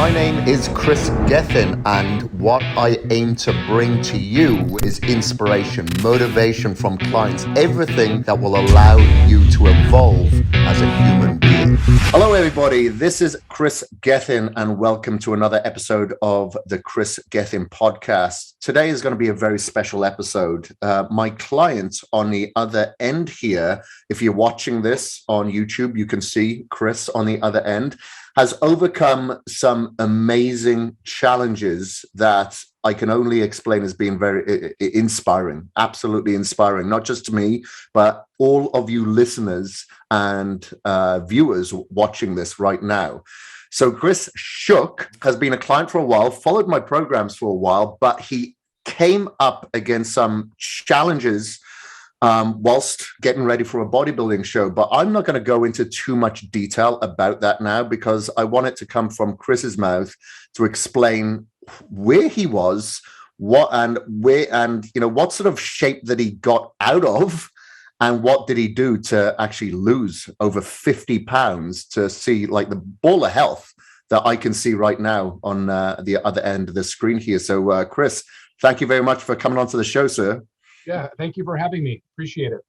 My name is Kris Gethin, and what I aim to bring to you is inspiration, motivation from clients, everything that will allow you to evolve as a human being. Hello, everybody. This is Kris Gethin, and welcome to another episode of the Kris Gethin podcast. Today is going to be a very special episode. My client on the other end here, if you're watching this on YouTube, you can see Kris on the other end, has overcome some amazing challenges that I can only explain as being very inspiring, absolutely inspiring, not just to me, but all of you listeners and viewers watching this right now. So Kris Shook has been a client for a while, followed my programs for a while, but he came up against some challenges whilst getting ready for a bodybuilding show. But I'm not going to go into too much detail about that now, because I want it to come from Kris's mouth to explain where he was, what sort of shape that he got out of, and what did he do to actually lose over 50 pounds to see like the ball of health that I can see right now on the other end of the screen here. So Kris, thank you very much for coming onto the show, sir. Yeah, thank you for having me. Appreciate it.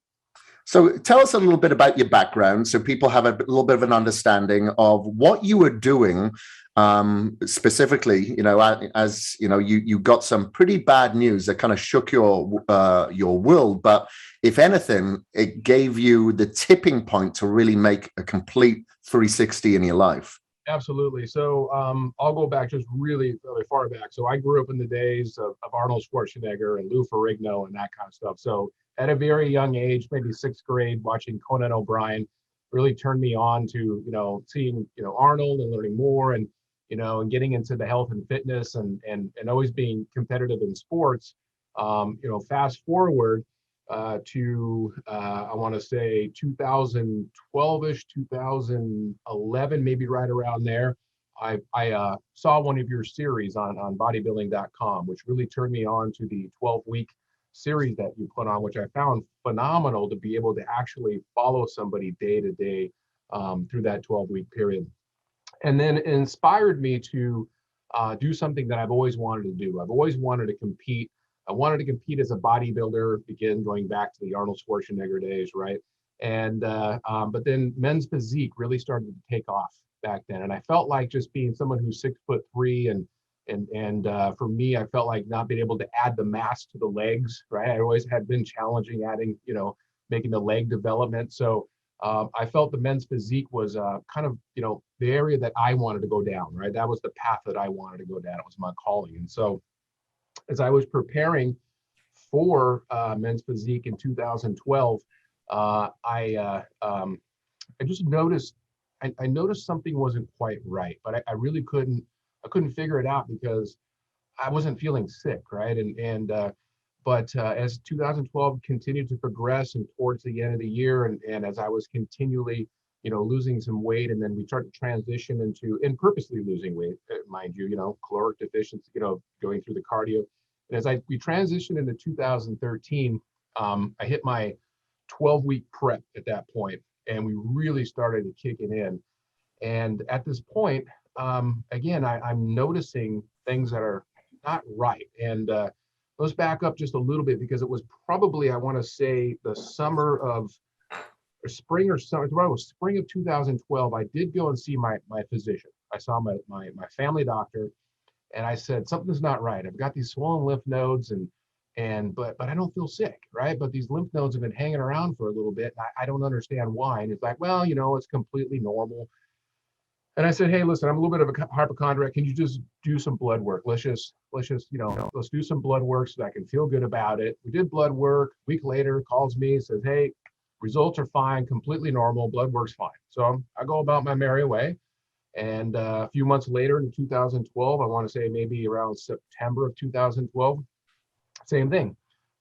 So tell us a little bit about your background so people have a little bit of an understanding of what you were doing specifically, as you got some pretty bad news that kind of shook your world. But if anything, it gave you the tipping point to really make a complete 360 in your life. Absolutely. So I'll go back just really, really far back. So I grew up in the days of Arnold Schwarzenegger and Lou Ferrigno and that kind of stuff. So at a very young age, maybe sixth grade, watching Conan O'Brien really turned me on to, seeing, Arnold and learning more and getting into the health and fitness and always being competitive in sports. Fast forward to I want to say 2012ish, 2011, maybe right around there. I saw one of your series on bodybuilding.com, which really turned me on to the 12-week series that you put on, which I found phenomenal to be able to actually follow somebody day to day through that 12-week period. And then it inspired me to do something that I've always wanted to do. I've always wanted to compete. I wanted to compete as a bodybuilder, again, going back to the Arnold Schwarzenegger days, right? And but then men's physique really started to take off back then, and I felt like just being someone who's 6'3" and for me, I felt like not being able to add the mass to the legs, right? I always had been challenging adding, making the leg development. So I felt the men's physique was kind of, the area that I wanted to go down, right? That was the path that I wanted to go down. It was my calling, and so as I was preparing for men's physique in 2012, I just noticed I noticed something wasn't quite right, but I really couldn't figure it out because I wasn't feeling sick, right? But as 2012 continued to progress and towards the end of the year, and as I was continually losing some weight, and then we started to transition and purposely losing weight, mind you, caloric deficiency, going through the cardio. And as we transitioned into 2013, I hit my 12-week prep at that point, and we really started kicking in. And at this point, again, I'm noticing things that are not right. And let's back up just a little bit, because it was probably, I want to say, the summer of or spring or summer, it was spring of 2012. I did go and see my physician. I saw my family doctor, and I said, something's not right. I've got these swollen lymph nodes, but I don't feel sick, right? But these lymph nodes have been hanging around for a little bit. And I don't understand why. And it's like, well, it's completely normal. And I said, hey, listen, I'm a little bit of a hypochondriac. Can you just do some blood work? Let's do some blood work so that I can feel good about it. We did blood work. A week later, calls me, says, hey, results are fine, completely normal. Blood work's fine. So I go about my merry way. And a few months later in 2012, I want to say maybe around September of 2012, same thing,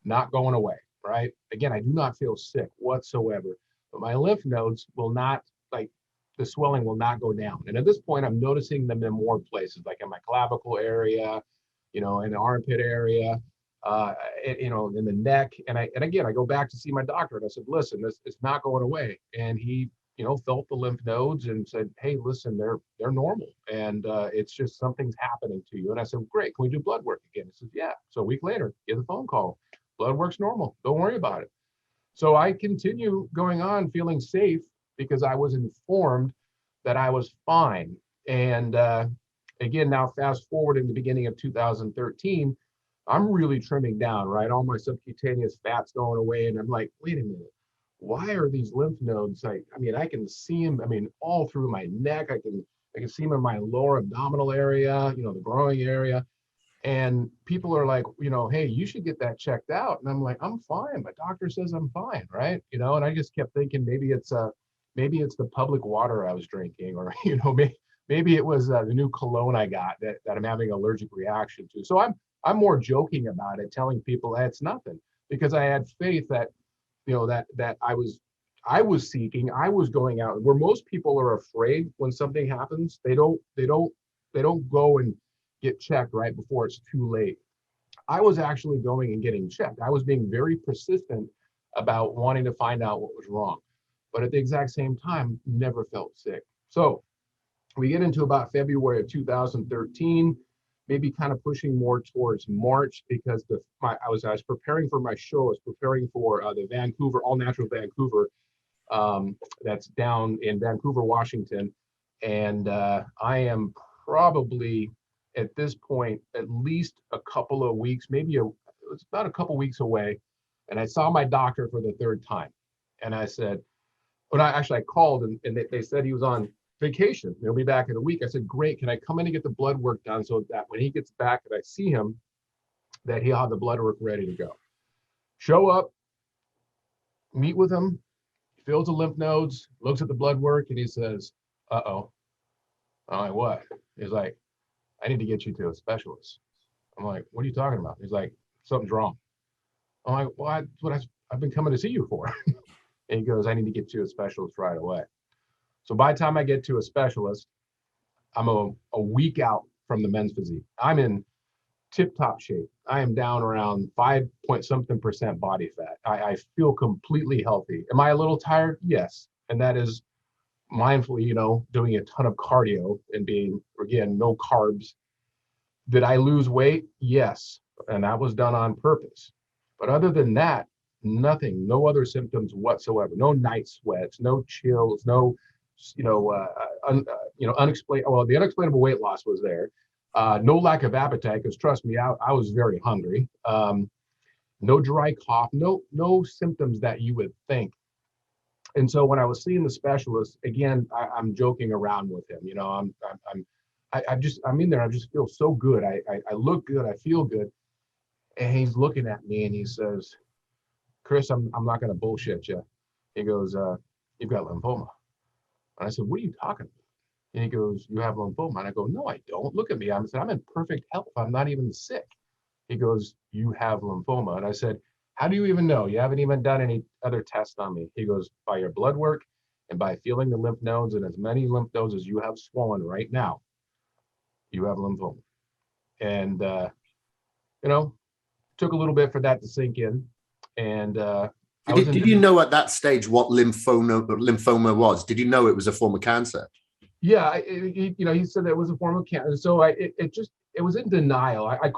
not going away, right? Again, I do not feel sick whatsoever, but my lymph nodes will not, the swelling will not go down. And at this point, I'm noticing them in more places, like in my clavicle area, in the armpit area, in the neck. And again, I go back to see my doctor, and I said, listen, this is not going away. And he felt the lymph nodes and said, hey, listen, they're normal. And it's just something's happening to you. And I said, great, can we do blood work again? He says, yeah. So a week later, get a phone call. Blood work's normal. Don't worry about it. So I continue going on feeling safe because I was informed that I was fine. And again, now fast forward in the beginning of 2013, I'm really trimming down, right? All my subcutaneous fat's going away. And I'm like, wait a minute, why are these lymph nodes like, I mean, I can see them, I mean, all through my neck. I can see them in my lower abdominal area, the growing area. And people are like, hey, you should get that checked out. And I'm like, I'm fine. My doctor says I'm fine, right? And I just kept thinking maybe it's the public water I was drinking, or maybe it was the new cologne I got that I'm having an allergic reaction to. So I'm more joking about it, telling people that it's nothing, because I had faith that that I was seeking, I was going out. Where most people are afraid when something happens, they don't go and get checked right before it's too late. I was actually going and getting checked. I was being very persistent about wanting to find out what was wrong, but at the exact same time, never felt sick. So we get into about February of 2013, maybe kind of pushing more towards March, because I was preparing for my show. I was preparing for the Vancouver, All Natural Vancouver, that's down in Vancouver, Washington. And I am probably at this point at least a couple of weeks, it's about a couple of weeks away. And I saw my doctor for the third time. And I said, I called, and they said he was on vacation. He'll be back in a week. I said, great. Can I come in and get the blood work done so that when he gets back and I see him, that he'll have the blood work ready to go? Show up, meet with him, fills the lymph nodes, looks at the blood work, and he says, uh-oh. I'm like, what? He's like, I need to get you to a specialist. I'm like, what are you talking about? He's like, something's wrong. I'm like, well, that's what I've been coming to see you for. And he goes, I need to get you a specialist right away. So by the time I get to a specialist, I'm a week out from the men's physique. I'm in tip-top shape. I am down around 5-point-something% body fat. I feel completely healthy. Am I a little tired? Yes. And that is mindfully, doing a ton of cardio and being, again, no carbs. Did I lose weight? Yes. And that was done on purpose. But other than that, nothing, no other symptoms whatsoever. No night sweats, no chills, no, unexplained. Well, the unexplainable weight loss was there. No lack of appetite, because trust me, I was very hungry. No dry cough, no symptoms that you would think. And so when I was seeing the specialist, again, I'm joking around with him. I'm in there. I just feel so good. I look good. I feel good. And he's looking at me and he says, Kris, I'm not going to bullshit you. He goes, you've got lymphoma. And I said, what are you talking about? And he goes, you have lymphoma. And I go, no, I don't. Look at me. I'm in perfect health. I'm not even sick. He goes, you have lymphoma. And I said, how do you even know? You haven't even done any other tests on me. He goes, by your blood work and by feeling the lymph nodes, and as many lymph nodes as you have swollen right now, you have lymphoma. And, took a little bit for that to sink in. And did you know at that stage what lymphoma was? Did you know it was a form of cancer? Yeah, he said that it was a form of cancer. So it was in denial. I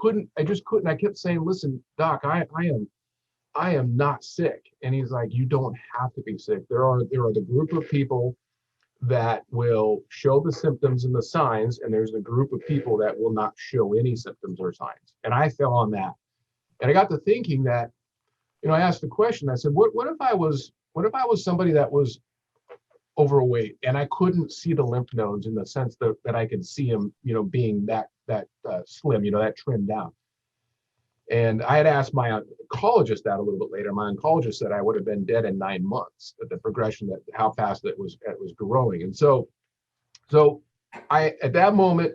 just couldn't. I kept saying, listen, doc, I am not sick. And he's like, you don't have to be sick. There are the group of people that will show the symptoms and the signs, and there's a group of people that will not show any symptoms or signs. And I fell on that. And I got to thinking that, I asked the question, I said, what if I was somebody that was overweight and I couldn't see the lymph nodes in the sense that I could see them, being that slim, that trimmed down. And I had asked my oncologist that a little bit later. My oncologist said I would have been dead in 9 months, at the progression, that how fast it was growing. And so I, at that moment,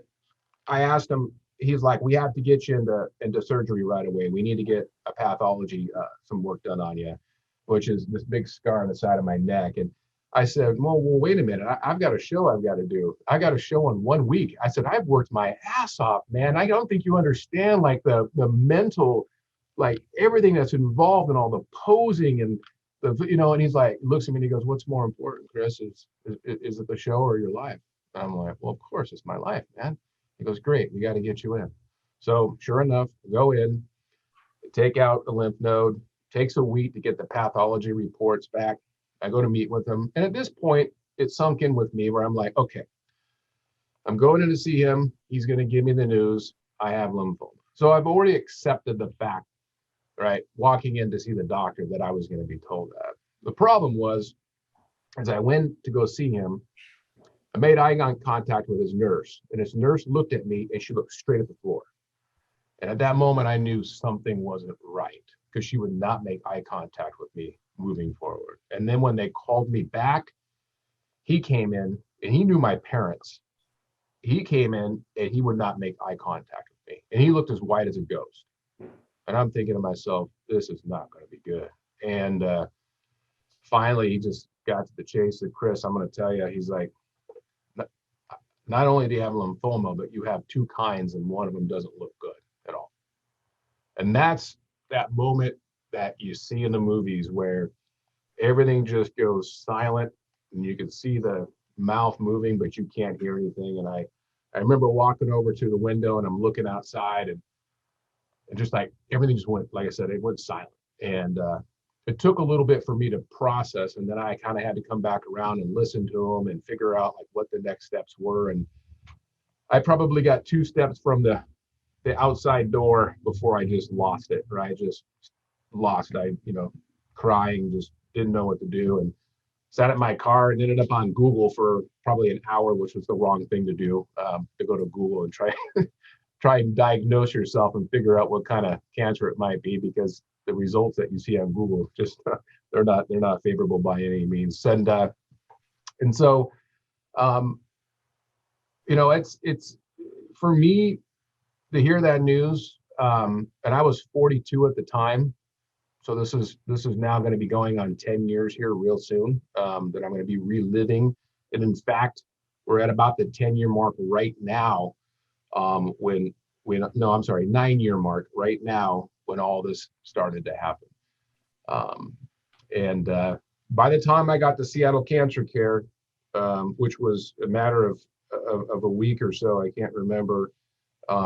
I asked him, he's like, we have to get you into surgery right away. We need to get a pathology, some work done on you, which is this big scar on the side of my neck. And I said, well, wait a minute. I've got a show I've got to do. I got a show in 1 week. I said, I've worked my ass off, man. I don't think you understand, like the mental, like everything that's involved in all the posing and And he's like, looks at me and he goes, "What's more important, Kris? Is it the show or your life?" And I'm like, "Well, of course, it's my life, man." He goes, "Great, we got to get you in." So sure enough, go in, take out the lymph node. Takes a week to get the pathology reports back. I go to meet with him. And at this point, it sunk in with me where I'm like, okay, I'm going in to see him. He's going to give me the news. I have lymphoma. So I've already accepted the fact, right, walking in to see the doctor, that I was going to be told that. The problem was, as I went to go see him, I made eye contact with his nurse. And his nurse looked at me and she looked straight at the floor. And at that moment, I knew something wasn't right, because she would not make eye contact with me moving forward. And then when they called me back, he came in and he knew my parents. He came in and he would not make eye contact with me. And he looked as white as a ghost. And I'm thinking to myself, this is not going to be good. And finally, he just got to the chase. Said, "Kris, I'm going to tell you," he's like, "Not only do you have lymphoma, but you have two kinds, and one of them doesn't look good at all." And that's that moment that you see in the movies where everything just goes silent and you can see the mouth moving, but you can't hear anything. And I remember walking over to the window and I'm looking outside, and just like everything just went, like I said, it went silent. And it took a little bit for me to process. And then I kind of had to come back around and listen to them and figure out like what the next steps were. And I probably got 2 steps from the outside door before I just lost it, right? I just lost it. Crying, just didn't know what to do, and sat in my car and ended up on Google for probably an hour, which was the wrong thing to do, to go to Google and try and diagnose yourself and figure out what kind of cancer it might be, because the results that you see on Google just they're not favorable by any means. And so it's for me to hear that news, and I was 42 at the time, so this is now going to be going on 10 years here real soon, that I'm going to be reliving. And in fact, we're at about the 10-year mark right now, 9-year mark right now when all this started to happen. And by the time I got to Seattle Cancer Care, which was a matter of a week or so, I can't remember,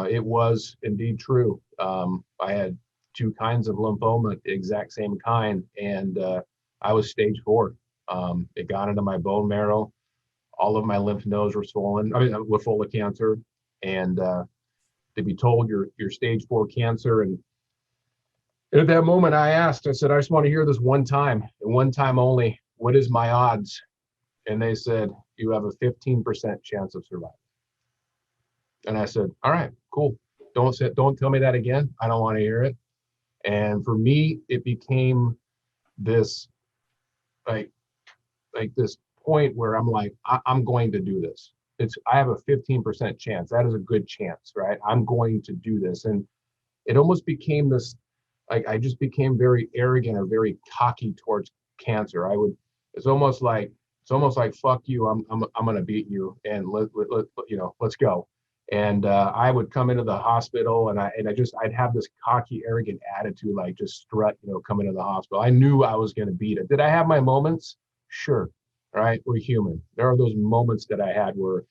it was indeed true. I had 2 kinds of lymphoma, the exact same kind, and I was stage 4. It got into my bone marrow. All of my lymph nodes were swollen. Were full of cancer, and to be told you're stage 4 cancer. And at that moment, I said, I just want to hear this one time, and one time only. What is my odds? And they said, you have a 15% chance of survival. And I said, all right, cool. Don't tell me that again. I don't want to hear it. And for me, it became this like this point where I'm like, I'm going to do this. I have a 15% chance. That is a good chance, right? I'm going to do this. And it almost became this, like, I just became very arrogant or very cocky towards cancer. It's almost like, fuck you. I'm going to beat you, and let's go. And I would come into the hospital, and I'd have this cocky, arrogant attitude, like just strut, come into the hospital. I knew I was going to beat it. Did I have my moments? Sure. Right. We're human. There are those moments that I had where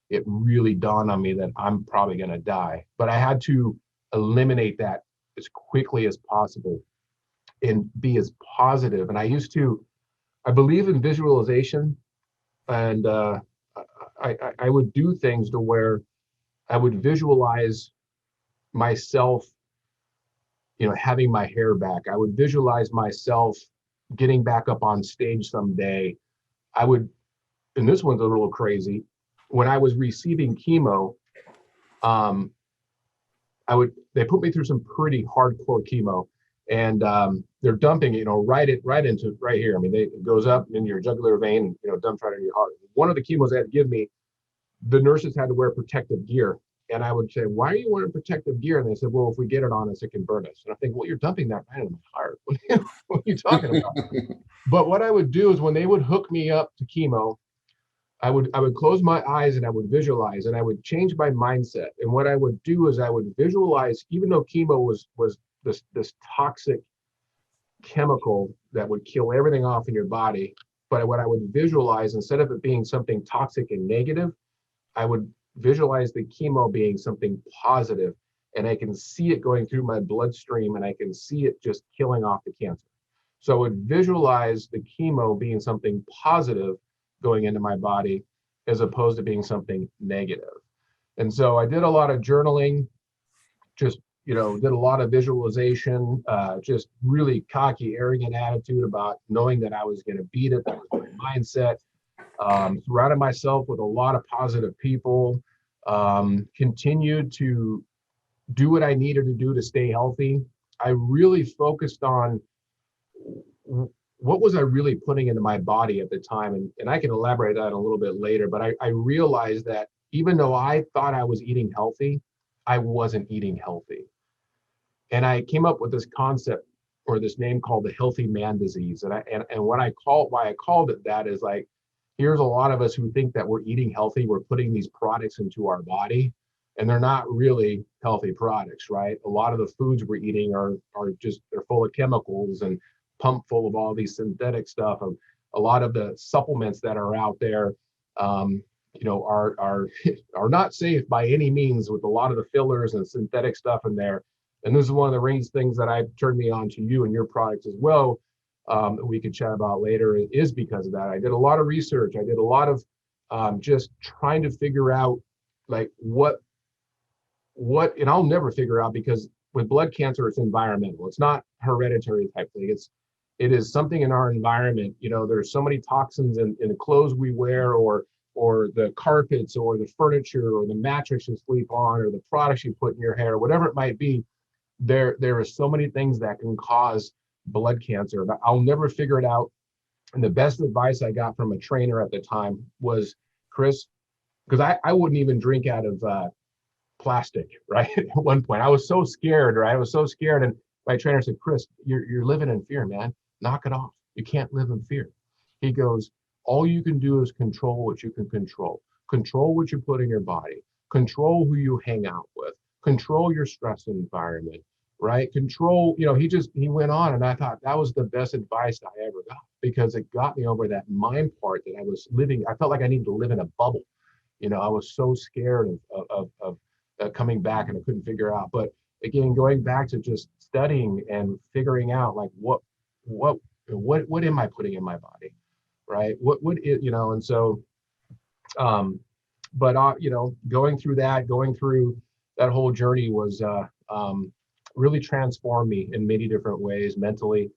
it really dawned on me that I'm probably going to die, but I had to eliminate that as quickly as possible and be as positive. And I believe in visualization, and I would do things to where I would visualize myself, having my hair back. I would visualize myself getting back up on stage someday. And this one's a little crazy. When I was receiving chemo, they put me through some pretty hardcore chemo, and they're dumping it, right into right here. It goes up in your jugular vein, dumps right into your heart. One of the chemos they had to give me, the nurses had to wear protective gear. And I would say, why are you wearing protective gear? And they said, well, if we get it on us, it can burn us. And I think, well, you're dumping that right into my heart. What are you talking about? But what I would do is when they would hook me up to chemo, I would close my eyes and I would visualize, and I would change my mindset. And what I would do is I would visualize, even though chemo was this toxic chemical that would kill everything off in your body. But what I would visualize, instead of it being something toxic and negative, I would visualize the chemo being something positive, and I can see it going through my bloodstream, and I can see it just killing off the cancer. So I would visualize the chemo being something positive going into my body as opposed to being something negative. And so I did a lot of journaling, just, did a lot of visualization, just really cocky, arrogant attitude about knowing that I was going to beat it. That was my mindset. Surrounded myself with a lot of positive people, continued to do what I needed to do to stay healthy. I really focused on what was I really putting into my body at the time. And I can elaborate that a little bit later, but I realized that even though I thought I was eating healthy, I wasn't eating healthy. And I came up with this concept or this name called the healthy man disease. And why I called it that is like, here's a lot of us who think that we're eating healthy. We're putting these products into our body, and they're not really healthy products, right? A lot of the foods we're eating are just, they're full of chemicals and pumped full of all these synthetic stuff. A lot of the supplements that are out there, are not safe by any means, with a lot of the fillers and synthetic stuff in there. And this is one of the main things that I turned me on to you and your products as well, that we could chat about later, is because of that. I did a lot of research. I did a lot of just trying to figure out like what, and I'll never figure out, because with blood cancer, it's environmental. It's not hereditary type thing. It is something in our environment. There's so many toxins in the clothes we wear, or the carpets, or the furniture, or the mattress you sleep on, or the products you put in your hair, whatever it might be. There are so many things that can cause blood cancer, but I'll never figure it out. And the best advice I got from a trainer at the time was, Kris, because I wouldn't even drink out of plastic, right? At one point, I was so scared, right? I was so scared. And my trainer said, Kris, you're living in fear, man. Knock it off. You can't live in fear. He goes, all you can do is control what you can control. Control what you put in your body. Control who you hang out with. Control your stress environment, right? Control, he went on, and I thought that was the best advice I ever got, because it got me over that mind part that I was living. I felt like I needed to live in a bubble. I was so scared of coming back, and I couldn't figure out. But again, going back to just studying and figuring out like what am I putting in my body, right? And so, but going through that whole journey was really transformed me in many different ways, mentally,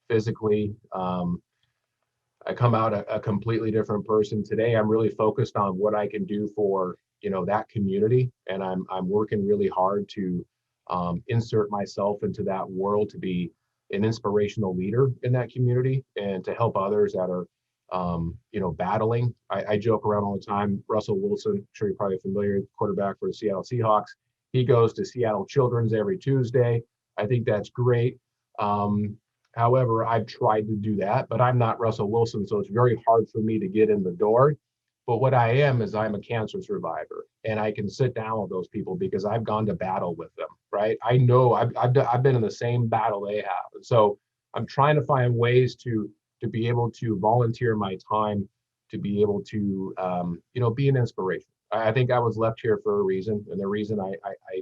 physically. I come out a completely different person today. I'm really focused on what I can do for that community, and I'm working really hard to insert myself into that world, to be an inspirational leader in that community, and to help others that are battling. I joke around all the time. Russell Wilson, I'm sure you're probably familiar, quarterback for the Seattle Seahawks. He goes to Seattle Children's every Tuesday. I think that's great. However, I've tried to do that, but I'm not Russell Wilson, so it's very hard for me to get in the door. But what I am is I'm a cancer survivor, and I can sit down with those people because I've gone to battle with them, right? I know I've been in the same battle they have. And so I'm trying to find ways to be able to volunteer my time, to be able to be an inspiration. I think I was left here for a reason, and the reason I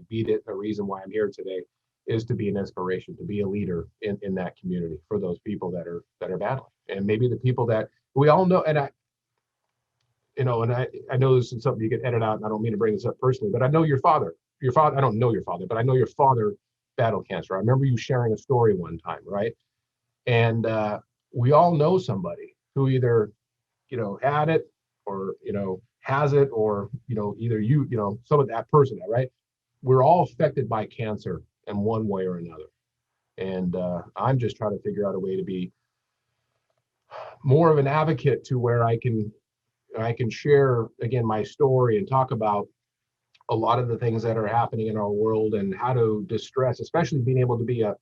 beat it, the reason why I'm here today, is to be an inspiration, to be a leader in that community for those people that are battling, and maybe the people that we all know. And I know this is something you can edit out, and I don't mean to bring this up personally, but I know your father. I don't know your father, but I know your father battled cancer. I remember you sharing a story one time, right? And we all know somebody who either had it, or has it, or either some of that person, right? We're all affected by cancer in one way or another. And I'm just trying to figure out a way to be more of an advocate, to where I can share again my story and talk about a lot of the things that are happening in our world, and how to distress, especially being able to be a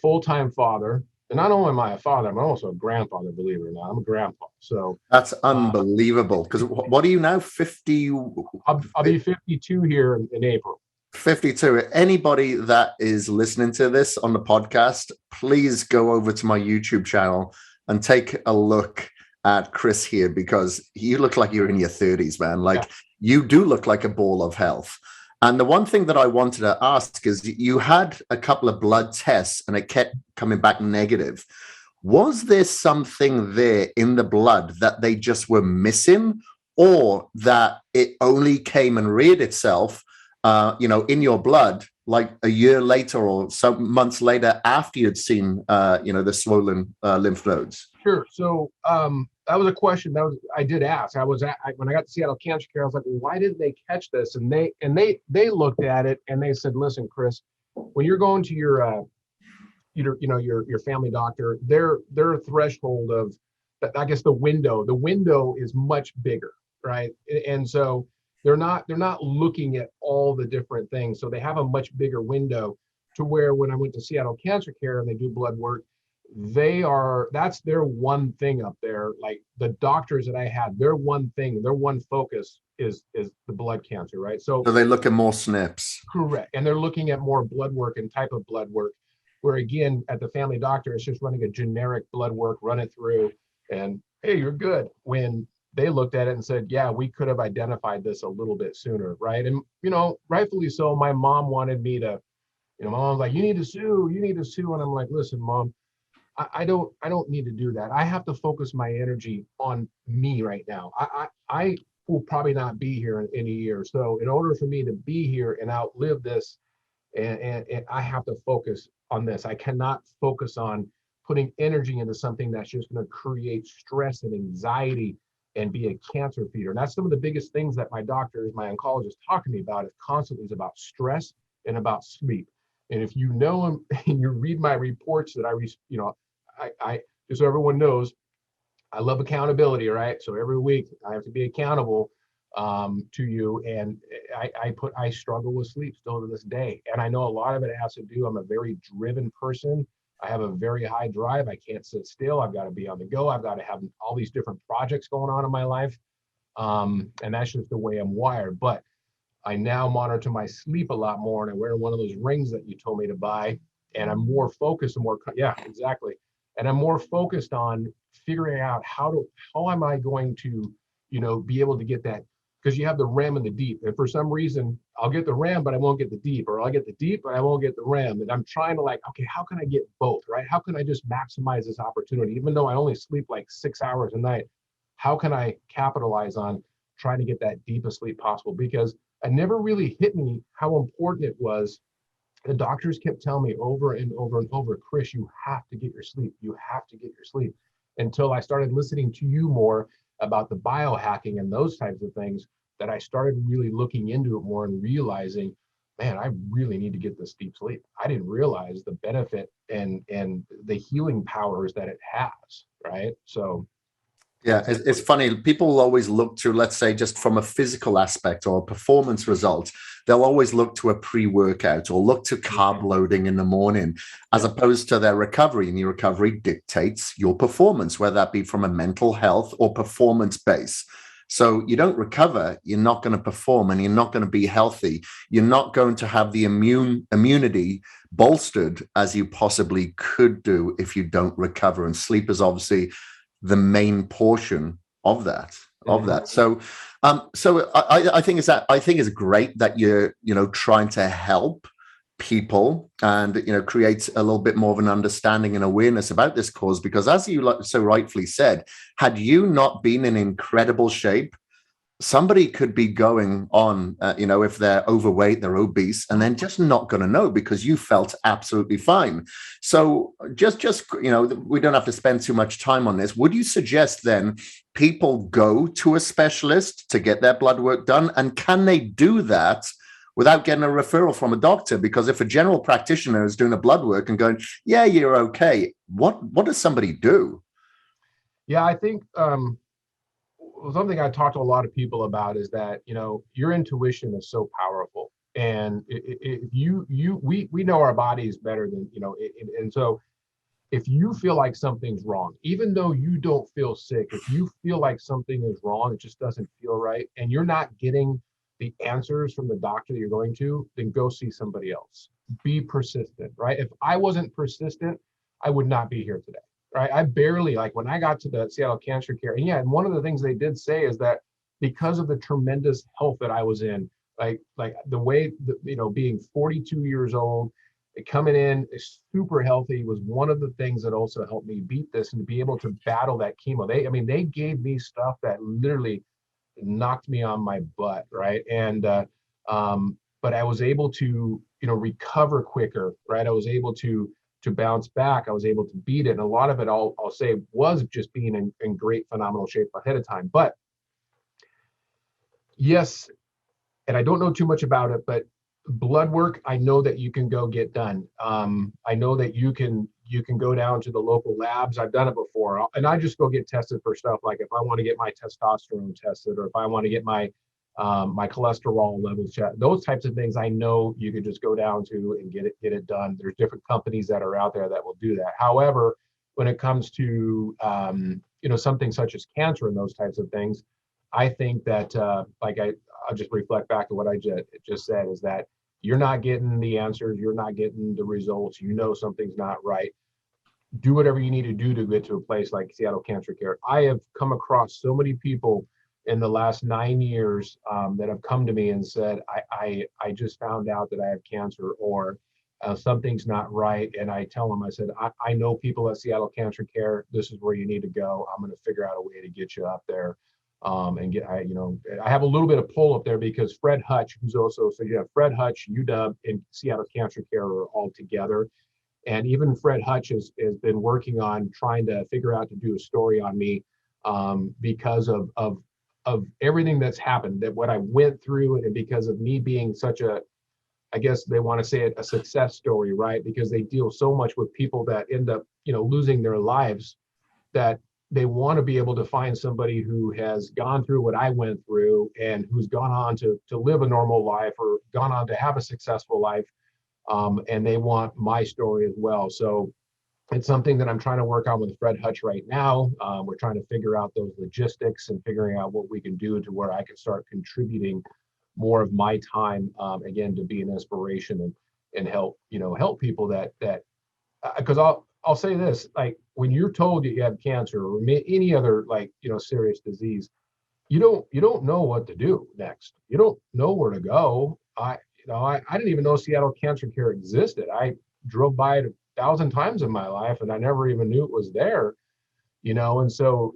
full-time father. And not only am I a father, I'm also a grandfather, believe it or not. I'm a grandpa. So that's unbelievable. Because what are you now, 50? I'll be 52 here in April. 52. Anybody that is listening to this on the podcast, please go over to my YouTube channel and take a look at Kris here, because you look like you're in your 30s, man. Yeah. Like, you do look like a ball of health. And the one thing that I wanted to ask is, you had a couple of blood tests and it kept coming back negative. Was there something there in the blood that they just were missing, or that it only came and reared itself, in your blood, like a year later or some months later after you'd seen, the swollen lymph nodes? Sure. So that was a question I did ask. When I got to Seattle Cancer Care, I was like, well, why didn't they catch this? And they looked at it and they said, listen, Kris, when you're going to your family doctor, their threshold of, I guess, the window is much bigger, right? And so they're not looking at all the different things. So they have a much bigger window, to where when I went to Seattle Cancer Care and they do blood work, that's their one thing up there. Like the doctors that I had, their one focus is the blood cancer, right? So they look at more SNPs. Correct. And they're looking at more blood work and type of blood work, where again, at the family doctor, it's just running a generic blood work, run it through, and hey, you're good. When they looked at it and said, yeah, we could have identified this a little bit sooner, right? And, rightfully so, my mom wanted me to, my mom's like, you need to sue. And I'm like, listen, Mom, I don't need to do that. I have to focus my energy on me right now. I will probably not be here in a year. So in order for me to be here and outlive this, and I have to focus on this. I cannot focus on putting energy into something that's just going to create stress and anxiety and be a cancer feeder. And that's some of the biggest things that my doctors, my oncologists, talk to me about, is constantly is about stress and about sleep. And if you know them and you read my reports that I just so everyone knows, I love accountability, right? So every week I have to be accountable to you, and I struggle with sleep still to this day, and I know a lot of it has to do. I'm a very driven person. I have a very high drive. I can't sit still. I've got to be on the go. I've got to have all these different projects going on in my life, and that's just the way I'm wired. But I now monitor my sleep a lot more, and I wear one of those rings that you told me to buy, and I'm more focused and yeah, exactly. And I'm more focused on figuring out how am I going to, be able to get that, because you have the REM and the deep. And for some reason, I'll get the REM, but I won't get the deep, or I'll get the deep, but I won't get the REM. And I'm trying to okay, how can I get both, right? How can I just maximize this opportunity? Even though I only sleep like 6 hours a night, how can I capitalize on trying to get that deepest sleep possible? Because it never really hit me how important it was. The doctors kept telling me over and over and over, Kris, you have to get your sleep. You have to get your sleep. Until I started listening to you more about the biohacking and those types of things, that I started really looking into it more and realizing, man, I really need to get this deep sleep. I didn't realize the benefit and the healing powers that it has, right? So yeah, it's funny. People will always look to, let's say, just from a physical aspect or a performance result, they'll always look to a pre-workout or look to carb loading in the morning, as opposed to their recovery. And your recovery dictates your performance, whether that be from a mental health or performance base. So you don't recover, you're not going to perform, and you're not going to be healthy. You're not going to have the immunity bolstered as you possibly could do if you don't recover. And sleep is obviously the main portion of that. So I think it's great that you're trying to help people and create a little bit more of an understanding and awareness about this cause, because as you so rightfully said, had you not been in incredible shape, somebody could be going on, if they're overweight, they're obese, and then just not going to know because you felt absolutely fine. So just, we don't have to spend too much time on this. Would you suggest then people go to a specialist to get their blood work done? And can they do that without getting a referral from a doctor? Because if a general practitioner is doing a blood work and going, yeah, you're okay, what does somebody do? Yeah, I think something I talk to a lot of people about is that, your intuition is so powerful. And if we know our bodies better than, and so if you feel like something's wrong, even though you don't feel sick, if you feel like something is wrong, it just doesn't feel right, and you're not getting the answers from the doctor that you're going to, then go see somebody else. Be persistent, right? If I wasn't persistent, I would not be here today, right? I barely, like when I got to the Seattle Cancer Care, and yeah, and one of the things they did say is that because of the tremendous health that I was in, like the way, being 42 years old, coming in super healthy was one of the things that also helped me beat this and to be able to battle that chemo. They gave me stuff that literally knocked me on my butt, right? And but I was able to, recover quicker, right? I was able to bounce back. I was able to beat it, and a lot of it, I'll say, was just being in great, phenomenal shape ahead of time. But yes, and I don't know too much about it, but blood work, I know that you can go get done. I know that you can go down to the local labs. I've done it before, and I just go get tested for stuff like if I want to get my testosterone tested, or if I want to get my cholesterol levels checked. Those types of things, I know you could just go down to and get it done. There's different companies that are out there that will do that. However, when it comes to something such as cancer and those types of things, I think that I'll just reflect back to what I just said, is that you're not getting the answers, you're not getting the results, something's not right. Do whatever you need to do to get to a place like Seattle Cancer Care. I have come across so many people in the last 9 years that have come to me and said, I just found out that I have cancer, or something's not right. And I tell them, I said, I know people at Seattle Cancer Care. This is where you need to go. I'm going to figure out a way to get you up there. I have a little bit of pull up there because Fred Hutch, who's also, so you have Fred Hutch, UW, and Seattle Cancer Care are all together. And even Fred Hutch has been working on trying to figure out to do a story on me because of everything that's happened, that what I went through, and because of me being such a, I guess they want to say it, a success story, right? Because they deal so much with people that end up, losing their lives, that they want to be able to find somebody who has gone through what I went through and who's gone on to live a normal life or gone on to have a successful life. And they want my story as well. So it's something that I'm trying to work on with Fred Hutch right now. We're trying to figure out those logistics and figuring out what we can do to where I can start contributing more of my time, again, to be an inspiration and help people that because I'll say this, like when you're told that you have cancer or any other serious disease, you don't know what to do next. You don't know where to go. I didn't even know Seattle Cancer Care existed. I drove by it 1,000 times in my life and I never even knew it was there. And so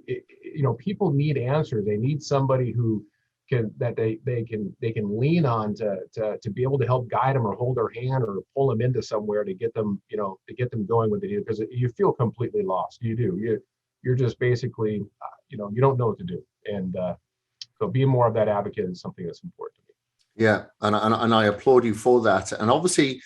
people need answers. They need somebody who they can lean on to be able to help guide them or hold their hand or pull them into somewhere to get them going with it, because you feel completely lost. You're just basically you don't know what to do. And so being more of that advocate is something that's important to me. Yeah, and I applaud you for that. And obviously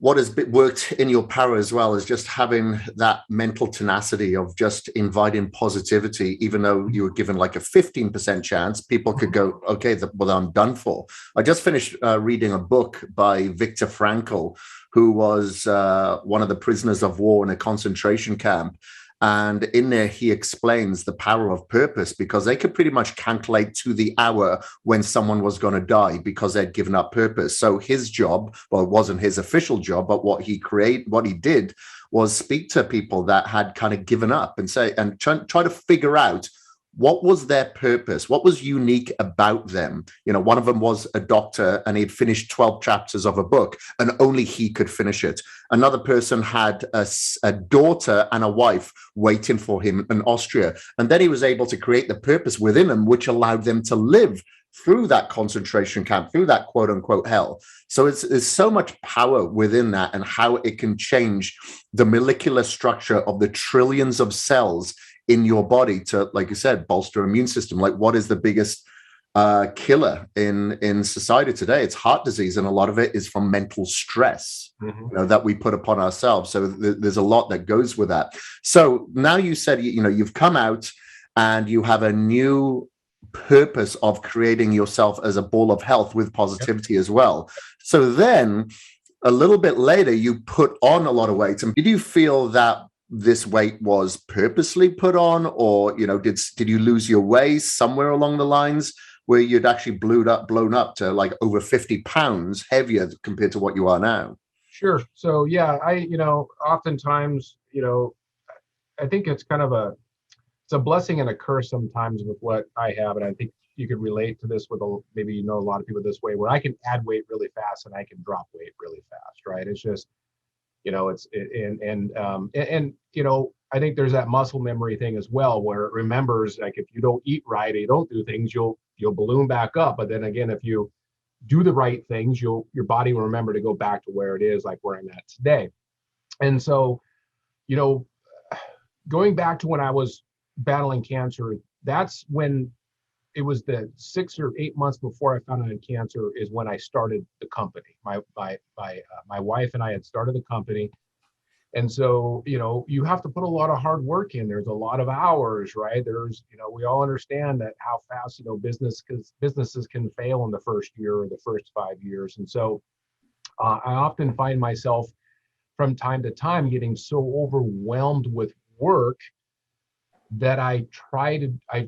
what has worked in your power as well is just having that mental tenacity of just inviting positivity. Even though you were given like a 15% chance, people could go, okay, well, I'm done for. I just finished reading a book by Viktor Frankl, who was one of the prisoners of war in a concentration camp. And in there, he explains the power of purpose, because they could pretty much calculate to the hour when someone was going to die because they'd given up purpose. So his job, well, it wasn't his official job, but what he did was speak to people that had kind of given up and try to figure out what was their purpose, what was unique about them. One of them was a doctor and he'd finished 12 chapters of a book and only he could finish it. Another person had a daughter and a wife waiting for him in Austria. And then he was able to create the purpose within them, which allowed them to live through that concentration camp, through that quote unquote hell. So there's so much power within that, and how it can change the molecular structure of the trillions of cells in your body to, like you said, bolster immune system. Like, what is the biggest killer in society today? It's heart disease, and a lot of it is from mental stress that we put upon ourselves. So there's a lot that goes with that. So now you said you've come out and you have a new purpose of creating yourself as a ball of health with positivity as well. So then a little bit later you put on a lot of weight. And did you feel that this weight was purposely put on, or did you lose your way somewhere along the lines? where you'd actually blown up to like over 50 pounds heavier compared to what you are now. Sure. So yeah, oftentimes, I think it's kind of it's a blessing and a curse sometimes with what I have. And I think you could relate to this with maybe, a lot of people this way, where I can add weight really fast and I can drop weight really fast. Right. It's just, I think there's that muscle memory thing as well, where it remembers, like, if you don't eat right, or you don't do things, you'll balloon back up. But then again, if you do the right things, your body will remember to go back to where it is, like where I'm at today. And so, you know, going back to when I was battling cancer, that's when it was the 6 or 8 months before I found out I had cancer is when I started the company. My wife and I had started the company. And so, you have to put a lot of hard work in. There's a lot of hours, right? We all understand that how fast, businesses can fail in the first year or the first 5 years. And so I often find myself from time to time getting so overwhelmed with work that I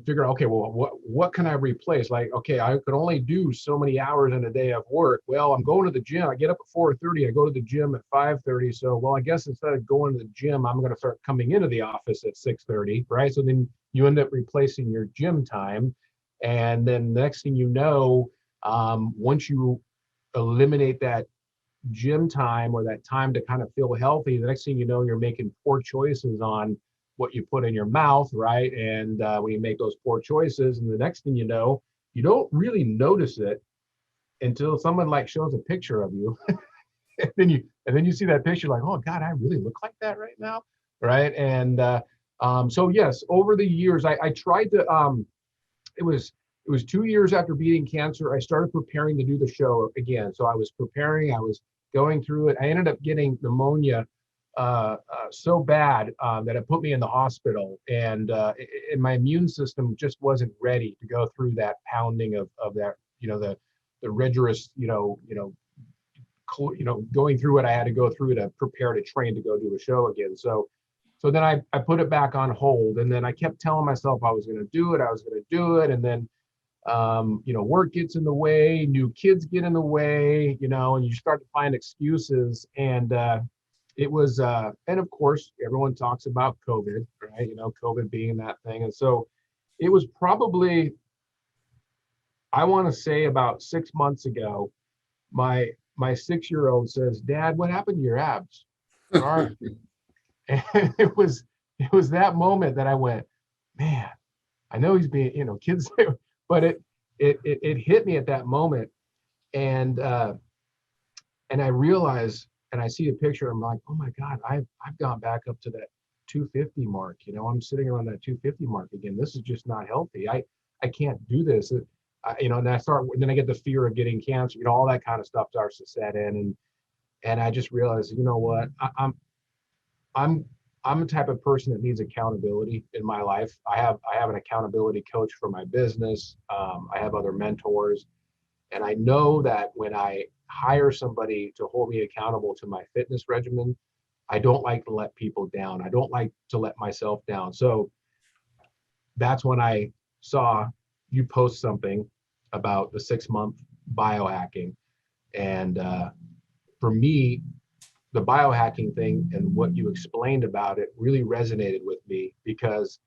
figure, okay, well, what can I replace? Like, okay, I could only do so many hours in a day of work. Well, I'm going to the gym. I get up at 4:30. I go to the gym at 5:30. So, well, I guess instead of going to the gym, I'm going to start coming into the office at 6:30, right? So then you end up replacing your gym time. And then next thing you know, once you eliminate that gym time or that time to kind of feel healthy, the next thing you know, you're making poor choices on what you put in your mouth, right? And when you make those poor choices, and the next thing you know, you don't really notice it until someone like shows a picture of you, and then you see that picture, like, oh God, I really look like that right now, right? And so yes, over the years, I tried to. It was 2 years after beating cancer, I started preparing to do the show again. So I was preparing, I was going through it. I ended up getting pneumonia so bad that it put me in the hospital, and my immune system just wasn't ready to go through that pounding of that, the rigorous, going through what I had to go through to prepare to train to go do a show again. So then I put it back on hold, and then I kept telling myself I was going to do it, and then work gets in the way, new kids get in the way, and you start to find excuses. And it was, and of course, everyone talks about COVID, right? COVID being that thing. And so it was probably, I want to say about 6 months ago, my 6-year-old says, "Dad, what happened to your abs? Where are you?" And it was that moment that I went, man, I know he's being, kids, but it hit me at that moment. And I realized, and I see a picture, I'm like, oh my God, I've gone back up to that 250 mark. I'm sitting around that 250 mark again. This is just not healthy. I can't do this. And then I get the fear of getting cancer, all that kind of stuff starts to set in. And I just realized, you know what, I'm the type of person that needs accountability in my life. I have an accountability coach for my business. I have other mentors. And I know that when I hire somebody to hold me accountable to my fitness regimen, I don't like to let people down. I don't like to let myself down. So that's when I saw you post something about the 6-month biohacking. And for me, the biohacking thing and what you explained about it really resonated with me, because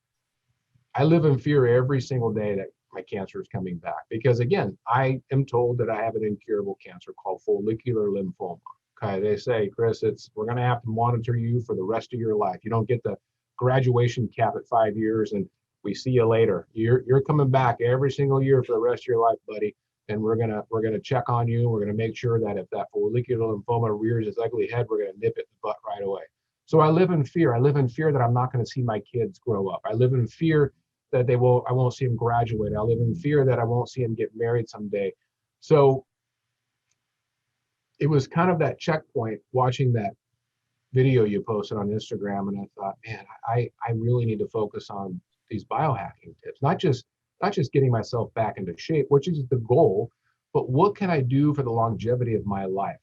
I live in fear every single day that my cancer is coming back. Because again, I am told that I have an incurable cancer called follicular lymphoma. Okay, they say, Kris, we're going to have to monitor you for the rest of your life. You don't get the graduation cap at 5 years, and we see you later. You're coming back every single year for the rest of your life, buddy. And we're gonna check on you. We're gonna make sure that if that follicular lymphoma rears its ugly head, we're gonna nip it in the butt right away. So I live in fear. I live in fear that I'm not gonna see my kids grow up. I live in fear that I won't see them graduate. I live in fear that I won't see them get married someday. So it was kind of that checkpoint watching that video you posted on Instagram, and I thought, man, I really need to focus on these biohacking tips, not just getting myself back into shape, which is the goal, but what can I do for the longevity of my life?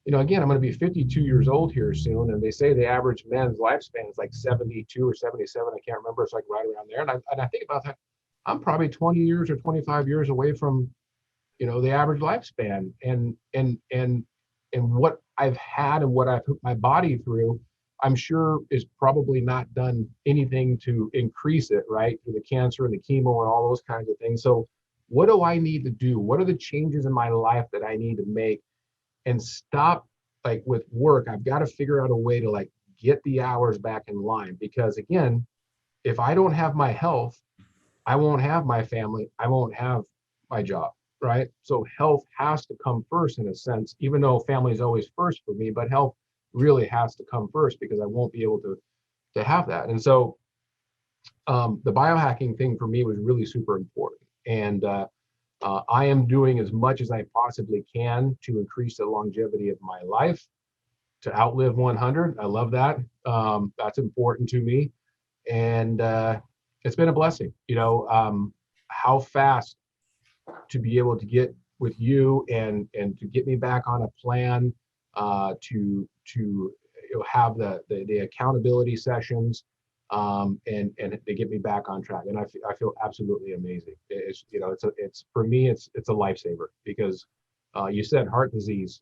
Again, I'm going to be 52 years old here soon, and they say the average man's lifespan is like 72 or 77. I can't remember. It's like right around there. And I think about that. I'm probably 20 years or 25 years away from, the average lifespan. And what I've had and what I've put my body through, I'm sure is probably not done anything to increase it, right? Through the cancer and the chemo and all those kinds of things. So what do I need to do? What are the changes in my life that I need to make? And stop, like with work, I've got to figure out a way to like get the hours back in line, because again, if I don't have my health, I won't have my family, I won't have my job, right? So health has to come first in a sense, even though family is always first for me, but health really has to come first, because I won't be able to have that. And so the biohacking thing for me was really super important. And I am doing as much as I possibly can to increase the longevity of my life, to outlive 100. I love that. That's important to me. And it's been a blessing, how fast to be able to get with you and to get me back on a plan, to have the accountability sessions, and they get me back on track. And I feel absolutely amazing. It's for me, it's a lifesaver, because you said heart disease,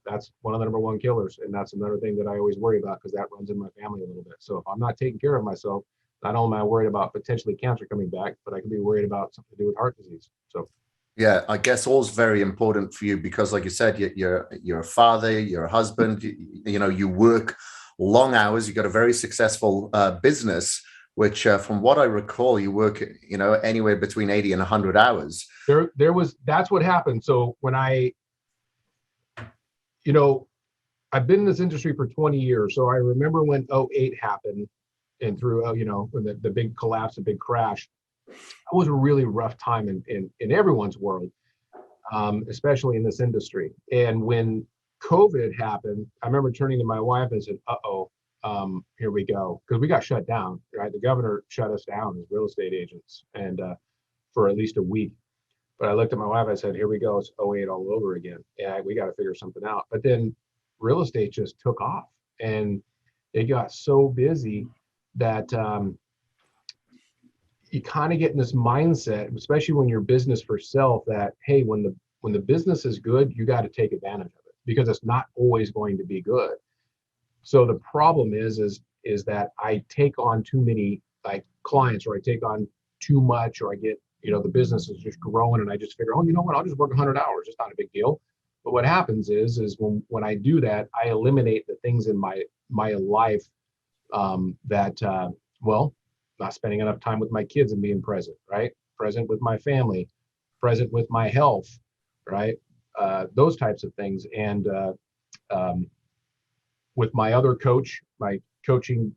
that's one of the number one killers. And that's another thing that I always worry about, because that runs in my family a little bit. So if I'm not taking care of myself, not only am I worried about potentially cancer coming back, but I could be worried about something to do with heart disease. So Yeah, I guess all's very important for you because, like you said, you're a father, you're a husband. You work long hours. You got a very successful business, which, from what I recall, you work anywhere between 80 and 100 hours. That's what happened. So when you know I've been in this industry for 20 years, so I remember when '08 happened, and through when the big collapse, the big crash. It was a really rough time in everyone's world, especially in this industry. And when COVID happened, I remember turning to my wife and said, "Uh-oh, here we go," because we got shut down. Right, the governor shut us down as real estate agents, and for at least a week. But I looked at my wife. I said, "Here we go. It's '08 all over again. Yeah, we got to figure something out." But then real estate just took off, and it got so busy that you kind of get in this mindset, especially when you're business for self, that hey, when the business is good, you got to take advantage of it, because it's not always going to be good. So the problem is that I take on too many like clients, or I take on too much, or I get, the business is just growing, and I just figure, oh, you know what, I'll just work 100 hours. It's not a big deal. But what happens is when I do that, I eliminate the things in my life, that well, not spending enough time with my kids and being present, right? Present with my family, present with my health, right? Those types of things. And um, with my other coach, my coaching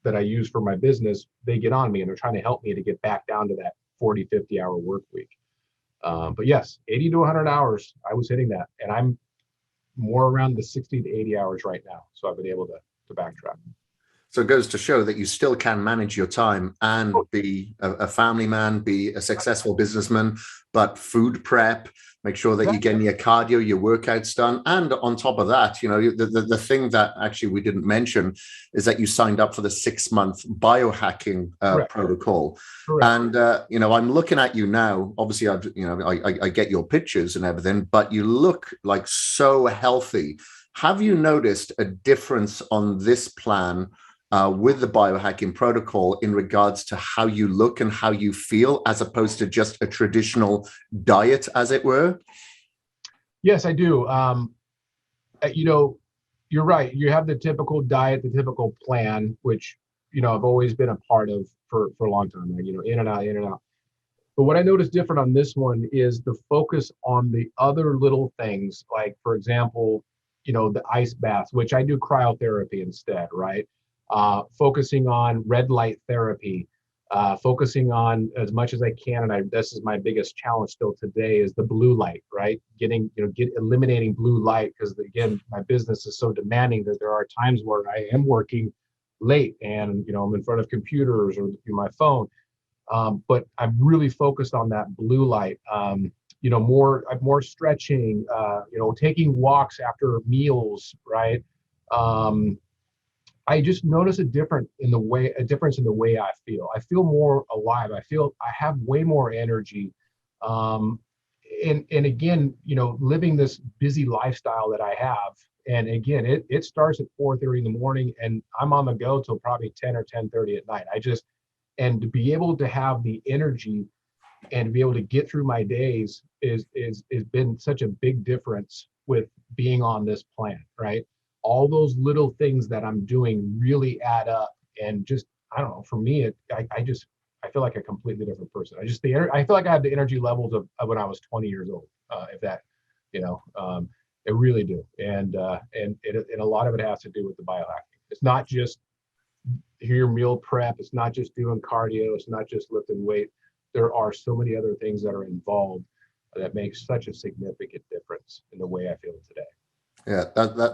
that I use for my business, they get on me and they're trying to help me to get back down to that 40, 50-hour work week. But yes, 80 to 100 hours, I was hitting that. And I'm more around the 60 to 80 hours right now. So I've been able to backtrack. So it goes to show that you still can manage your time and Oh, be a family man, be a successful businessman, but food prep, make sure that you're exactly. getting your cardio, your workouts done. And on top of that, the thing that actually we didn't mention is that you signed up for the 6-month biohacking Correct. protocol. Correct. And, I'm looking at you now. Obviously, I get your pictures and everything, but you look like so healthy. Have you noticed a difference on this plan with the biohacking protocol in regards to how you look and how you feel, as opposed to just a traditional diet, as it were? Yes, I do. You know, you're right. You have the typical diet, the typical plan, which, I've always been a part of for a long time, like, in and out, in and out. But what I noticed different on this one is the focus on the other little things, like, for example, the ice bath, which I do cryotherapy instead, right? Focusing on red light therapy, focusing on as much as I can. And this is my biggest challenge still today, is the blue light, right? Eliminating blue light, because again, my business is so demanding that there are times where I am working late and, I'm in front of computers or my phone. But I'm really focused on that blue light. More stretching, taking walks after meals, right? Um, I just notice a difference in the way I feel. I feel more alive. I feel I have way more energy. Um, and again, living this busy lifestyle that I have. And again, it starts at 4:30 in the morning and I'm on the go till probably 10 or 10:30 at night. And to be able to have the energy and to be able to get through my days is been such a big difference with being on this plan, right? All those little things that I'm doing really add up, and just I don't know. For me, I feel like a completely different person. I feel like I have the energy levels of when I was 20 years old. If that, you know, I really do, and a lot of it has to do with the biohacking. It's not just your meal prep. It's not just doing cardio. It's not just lifting weight. There are so many other things that are involved that make such a significant difference in the way I feel today. Yeah,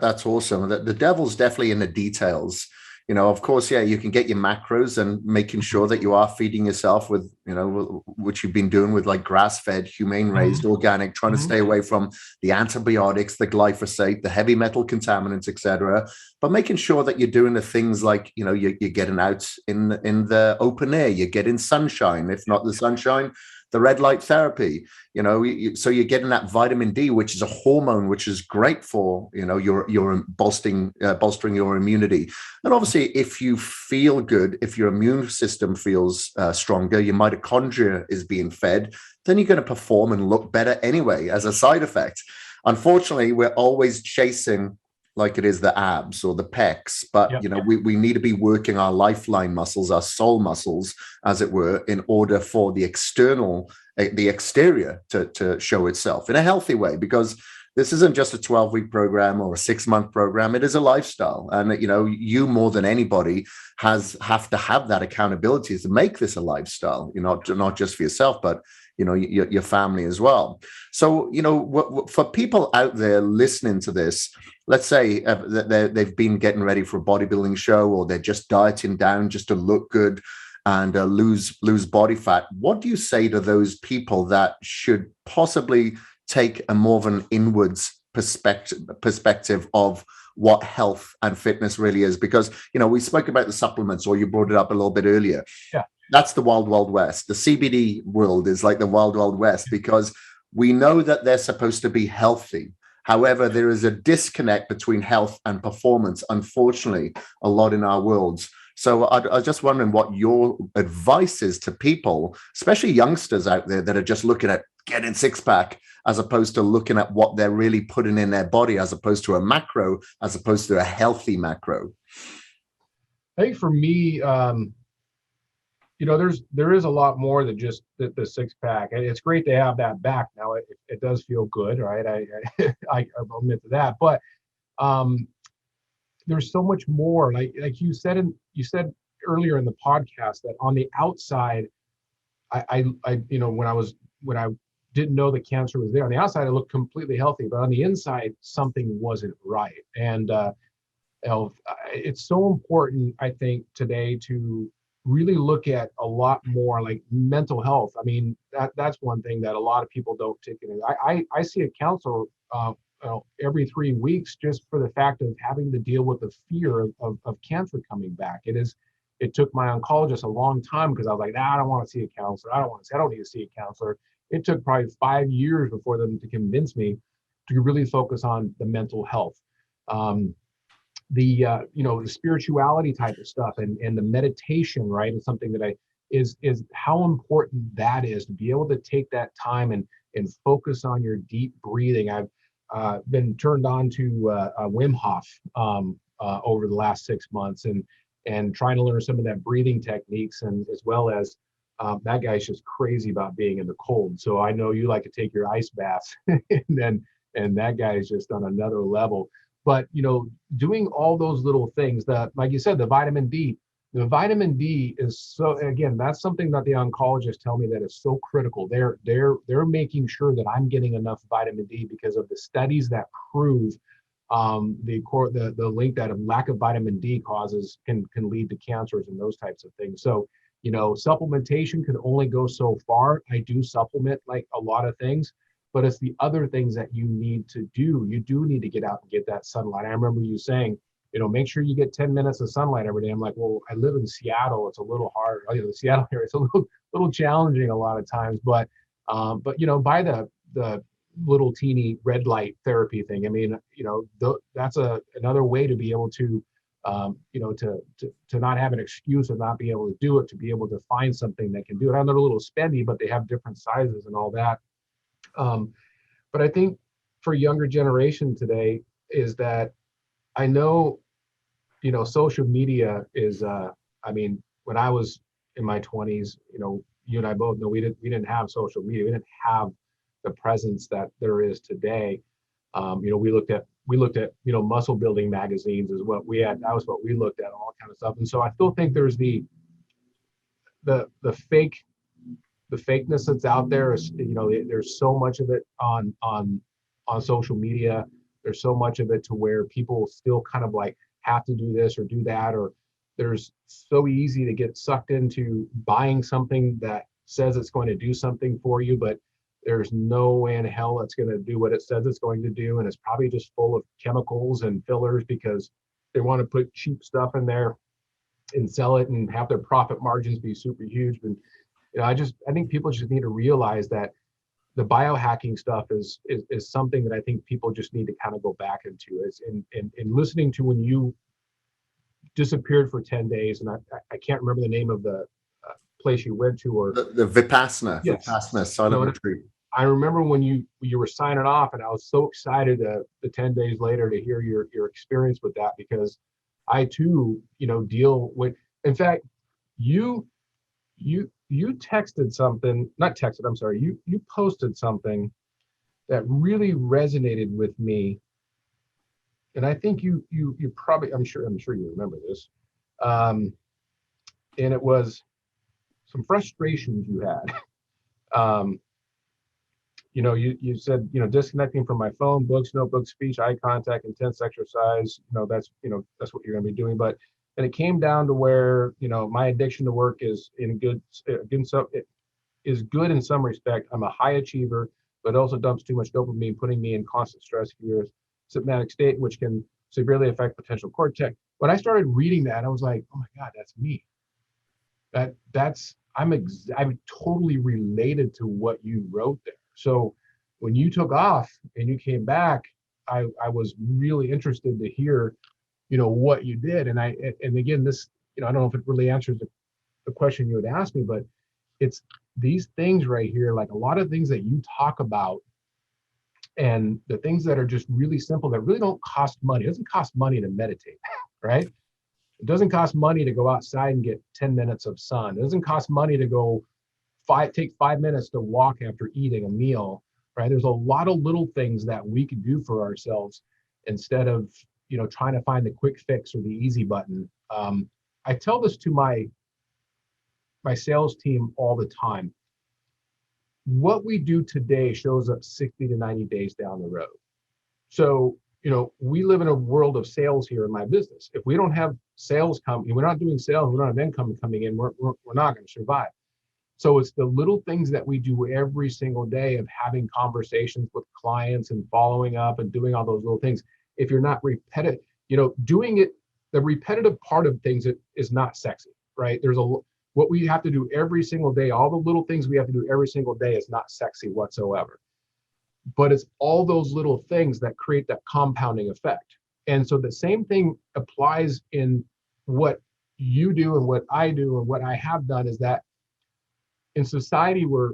that's awesome. The devil's definitely in the details. Of course, yeah, you can get your macros and making sure that you are feeding yourself with, which you've been doing with like grass-fed, humane-raised, organic, trying to stay away from the antibiotics, the glyphosate, the heavy metal contaminants, etc. But making sure that you're doing the things like, you're getting out in the open air, you're getting sunshine, if not the sunshine, the red light therapy, so you're getting that vitamin D, which is a hormone, which is great for, your bolstering your immunity. And obviously, if you feel good, if your immune system feels stronger, your mitochondria is being fed, then you're going to perform and look better anyway as a side effect. Unfortunately, we're always chasing like it is the abs or the pecs, but we need to be working our lifeline muscles, our soul muscles, as it were, in order for the exterior to show itself in a healthy way, because this isn't just a 12-week program or a 6-month program. It is a lifestyle. And, you more than anybody have to have that accountability to make this a lifestyle, not just for yourself, but, your family as well. So, for people out there listening to this, let's say they've been getting ready for a bodybuilding show, or they're just dieting down just to look good and lose body fat. What do you say to those people that should possibly take a more of an inwards perspective of what health and fitness really is? Because, we spoke about the supplements, or you brought it up a little bit earlier. Yeah. That's the wild, wild west. The CBD world is like the wild, wild west, because we know that they're supposed to be healthy. However, there is a disconnect between health and performance, unfortunately, a lot in our worlds. So I was just wondering what your advice is to people, especially youngsters out there that are just looking at getting six-pack, as opposed to looking at what they're really putting in their body, as opposed to a macro, as opposed to a healthy macro. I think for me, there is a lot more than just the six-pack. It's great to have that back now. It does feel good, right? I admit to that, but there's so much more. Like you said earlier in the podcast, that on the outside, I when I didn't know the cancer was there. On the outside, I looked completely healthy, but on the inside, something wasn't right. And it's so important, I think, today to really look at a lot more like mental health. I mean, that's one thing that a lot of people don't take in. I see a counselor every 3 weeks, just for the fact of having to deal with the fear of cancer coming back. It took my oncologist a long time, because I was like, I don't want to see a counselor. I don't need to see a counselor. It took probably 5 years before them to convince me to really focus on the mental health. The spirituality type of stuff, and the meditation, right, is something that is how important that is, to be able to take that time and focus on your deep breathing. I've been turned on to Wim Hof over the last 6 months, and trying to learn some of that breathing techniques, and as well as that guy's just crazy about being in the cold. So I know you like to take your ice baths, and that guy is just on another level. But doing all those little things, that, like you said, the vitamin D is so, again, that's something that the oncologists tell me that is so critical. They're making sure that I'm getting enough vitamin D, because of the studies that prove the link that a lack of vitamin D can lead to cancers and those types of things. So supplementation can only go so far. I do supplement like a lot of things, but it's the other things that you need to do. You do need to get out and get that sunlight. I remember you saying, make sure you get 10 minutes of sunlight every day. I'm like, well, I live in Seattle. It's a little hard. The Seattle area, it's a little challenging a lot of times, but by the little teeny red light therapy thing. I mean, that's another way to be able to, to not have an excuse of not being able to do it, to be able to find something that can do it. I know they're a little spendy, but they have different sizes and all that. But I think for younger generation today is that I know, social media is, I mean, when I was in my 20s, you and I both know we didn't have social media. We didn't have the presence that there is today. We looked at muscle building magazines is what we had. That was what we looked at, all kind of stuff. And so I still think there's the fakeness that's out there. Is, there's so much of it on social media. There's so much of it to where people still kind of like have to do this or do that, or there's so easy to get sucked into buying something that says it's going to do something for you, but there's no way in hell it's going to do what it says it's going to do. And it's probably just full of chemicals and fillers because they want to put cheap stuff in there and sell it and have their profit margins be super huge. And I think people just need to realize that the biohacking stuff is something that I think people just need to kind of go back into. Is in listening to when you disappeared for 10 days, and I can't remember the name of the place you went to, or the Vipassana, yes. Vipassana silent retreat. I remember when you were signing off, and I was so excited the 10 days later to hear your experience with that, because I too, deal with, in fact, you texted something, not texted, I'm sorry, you posted something that really resonated with me. And I think you probably, I'm sure you remember this. And it was some frustrations you had. You said, disconnecting from my phone, books, notebooks, speech, eye contact, intense exercise, that's what you're going to be doing. But, and it came down to where, my addiction to work is good in some respect. I'm a high achiever, but it also dumps too much dopamine, putting me in constant stress, fear, symptomatic state, which can severely affect potential cortex. When I started reading that, I was like, oh my God, that's me. I'm totally related to what you wrote there. So when you took off and you came back, I was really interested to hear, what you did. And again, this, I don't know if it really answers the question you had asked me, but it's these things right here, like a lot of things that you talk about, and the things that are just really simple that really don't cost money. It doesn't cost money to meditate, right? It doesn't cost money to go outside and get 10 minutes of sun. It doesn't cost money to go take 5 minutes to walk after eating a meal, right? There's a lot of little things that we can do for ourselves instead of, trying to find the quick fix or the easy button. I tell this to my sales team all the time. What we do today shows up 60 to 90 days down the road. So, we live in a world of sales here in my business. If we don't have sales coming, we're not doing sales, we don't have income coming in, we're not going to survive. So it's the little things that we do every single day of having conversations with clients and following up and doing all those little things. If you're not repetitive, doing it, the repetitive part of things is not sexy, right? What we have to do every single day, all the little things we have to do every single day is not sexy whatsoever. But it's all those little things that create that compounding effect. And so the same thing applies in what you do and what I do and what I have done, is that in society we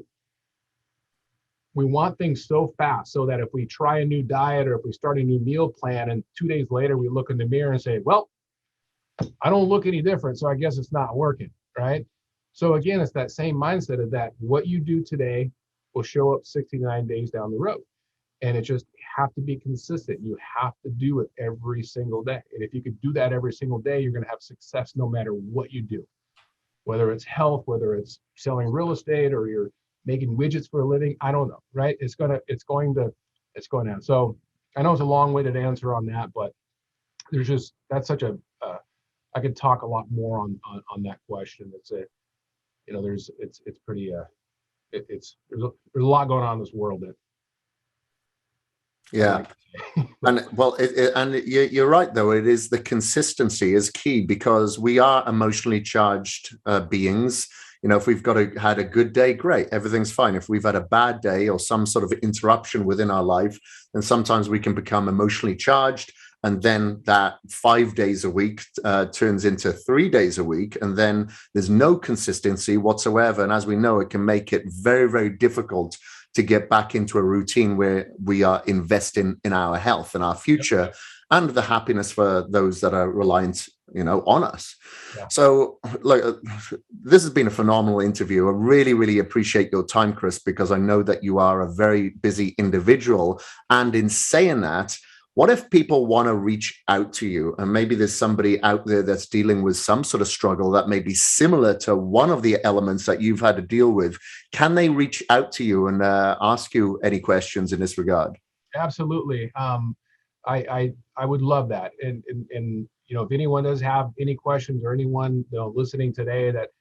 want things so fast, so that if we try a new diet or if we start a new meal plan and 2 days later we look in the mirror and say, well, I don't look any different, so I guess it's not working, right? So again, it's that same mindset of that what you do today will show up 69 days down the road. And it just have to be consistent. You have to do it every single day. And if you could do that every single day, you're going to have success no matter what you do. Whether it's health, whether it's selling real estate, or you're making widgets for a living, I don't know, right? It's going to. So I know it's a long-winded answer on that, but that's such a, I could talk a lot more on that question. There's pretty, there's a lot going on in this world that. I Yeah. like to say. And well, you're right, though. It is the consistency is key because we are emotionally charged beings. You know, if we've had a good day, great, everything's fine. If we've had a bad day or some sort of interruption within our life, then sometimes we can become emotionally charged. And then that 5 days a week turns into 3 days a week. And then there's no consistency whatsoever. And as we know, it can make it very, very difficult to get back into a routine where we are investing in our health and our future and the happiness for those that are reliant, on us. Yeah. So, look, this has been a phenomenal interview. I really, really appreciate your time, Kris, because I know that you are a very busy individual. And in saying that, what if people want to reach out to you and maybe there's somebody out there that's dealing with some sort of struggle that may be similar to one of the elements that you've had to deal with? Can they reach out to you and ask you any questions in this regard? Absolutely. I would love that. And if anyone does have any questions or anyone listening today that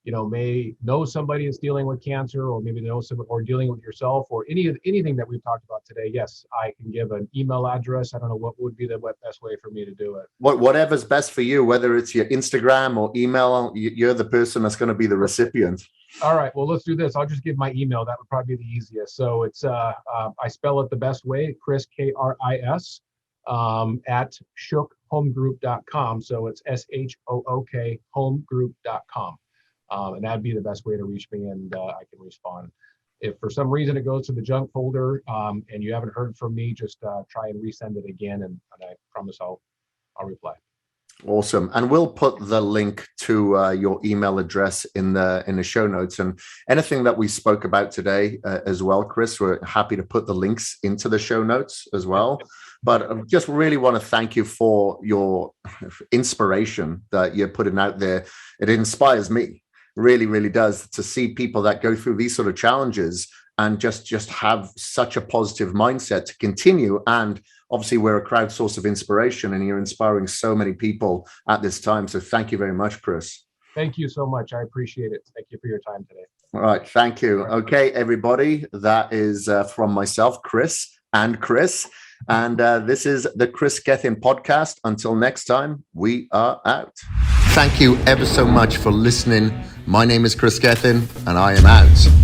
may know somebody that's dealing with cancer, or maybe know somebody or dealing with yourself, or anything that we've talked about today, yes, I can give an email address. I don't know what would be the best way for me to do it. Whatever's best for you, whether it's your Instagram or email, you're the person that's going to be the recipient. All right, well, let's do this. I'll just give my email. That would probably be the easiest. So it's I spell it the best way, Kris, Kris, at shookhomegroup.com. So it's SHOOK homegroup.com. And that'd be the best way to reach me, and I can respond. If for some reason it goes to the junk folder and you haven't heard from me, just try and resend it again, and I promise I'll reply. Awesome. And we'll put the link to your email address in the show notes, and anything that we spoke about today as well, Kris, we're happy to put the links into the show notes as well. But I just really want to thank you for your inspiration that you're putting out there. It inspires me, really, really does, to see people that go through these sort of challenges and just have such a positive mindset to continue. And obviously we're a crowd source of inspiration, and you're inspiring so many people at this time. So thank you very much, Kris. Thank you so much. I appreciate it. Thank you for your time today. All right. Thank you. Okay, everybody. That is from myself, Kris, and Kris. And this is the Kris Gethin podcast. Until next time, we are out. Thank you ever so much for listening. My name is Kris Gethin, and I am out.